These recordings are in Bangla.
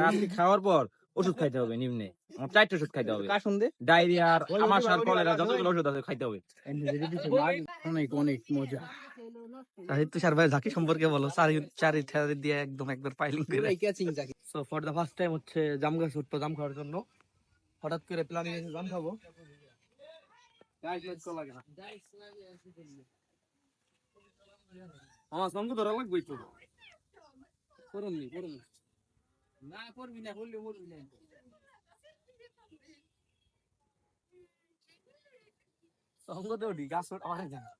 আপনি খাওয়ার পর ওষুধ খাইতে হবে নিম্নে, 4টা ওষুধ খাইতে হবে। ডায়রিয়ার, আমাশার, কলেরা যতগুলো ওষুধ আছে খাইতে হবে। অনেক অনেক মজা। তুষার ভাই ঝাঁকি সম্পর্কে বলো, চারি দিয়ে একদম একবার পাইলিং করে। So for the first time হচ্ছে জাম গাছ উঠতো জাম খাওয়ার জন্য। হঠাৎ করে প্ল্যানিং এসে জাম খাবো। আমার সঙ্গে ধরা লাগবে তো। করুন না করবি না, করলে মরবি না। সঙ্গ তো ওঠি গাছ আমার জানা।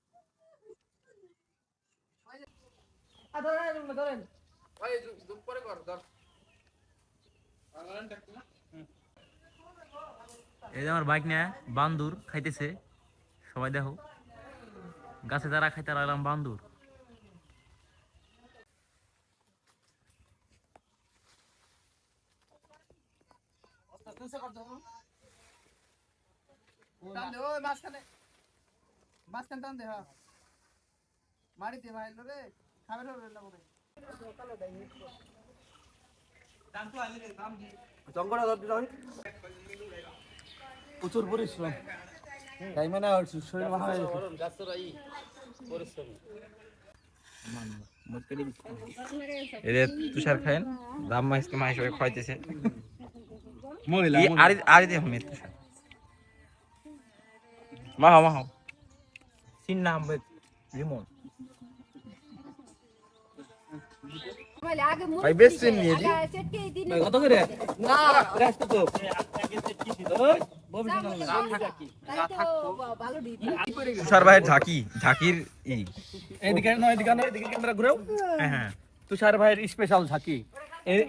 এই যে আমার বাইক নিয়ে বান্দুর খাইতেছে, সবাই দেখো গাছে যারা খাইতে লাগলাম বান্দুর। প্রচুর পরিশ্রম, তাই মানে শরীর মাথা তুষার খায়েন দাম মাইসকে মাই সবাই খাইতেছে আর দিয়ে আমি তুষার মাহাও সিন নাম লিমন ভাই বেশ ট্রেন নিয়ে দি কত করে না রাস্তা তো তুষার ভাইয়ের ঝাঁকির এদিকে নয়, এদিকে নয়, এদিকে ক্যামেরা ঘুরেও। হ্যাঁ তুষার ভাইয়ের স্পেশাল ঝাঁকি,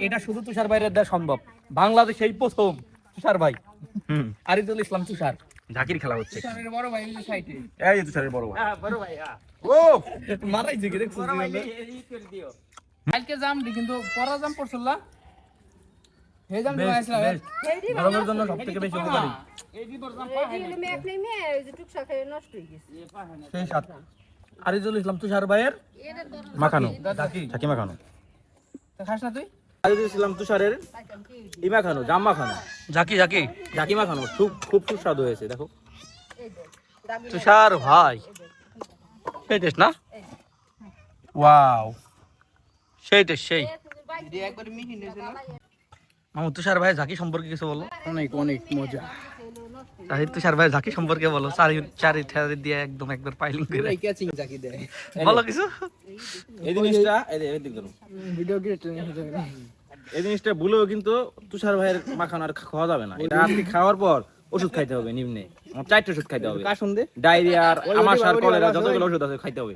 এটা শুধু তুষার ভাইয়ের দেওয়া সম্ভব। বাংলাদেশে এই প্রথম তুষার ভাই, আরিদুল ইসলাম তুষার। ঝাঁকির খেলা হচ্ছে, তুষারের বড় ভাই এই সাইডে, এই যে তুষারের বড় ভাই বড় ভাই ও মারাইছে কি দেখছো? কালকে জাম দি কিন্তু পরা জাম পড়ছিল না, হে জাম দি আইছিল গরমের জন্য সবথেকে বেশি উপকারী। সেই সাত আরিদুল ইসলাম তুষার ভাইয়ের মাখানো ঝাঁকি মাখানো। খাস না তুই? আরিদুল ইসলাম তুষারের ইমা খানো, জাম্মা খানো, ঝাঁকি মাখানো খুব সুস্বাদু হয়েছে। দেখো তুষার ভাই সেই টেস্ট না, ওয়াও সেই টেস্ট সেই। আমার তুষার ভাই ঝাঁকি সম্পর্কে কিছু বলো। অনেক অনেক মজা। তুষার ভাই ঝাঁকি সম্পর্কে বলো, চারি দিয়ে একদম একবার পাইলিং করে। বলো কিছু। এই জিনিসটা ভিডিও এই জিনিসটা ভুলেও কিন্তু তুষার ভাইয়ের মাখানো আর খাওয়া যাবে না। এটা আপনি খাওয়ার পর ওষুধ খাইতে হবে নিম্নে, 4টা ওষুধ খাইতে হবে। ডায়রিয়ার, আমাশার, কলেরা যতগুলো ওষুধ আছে খাইতে হবে।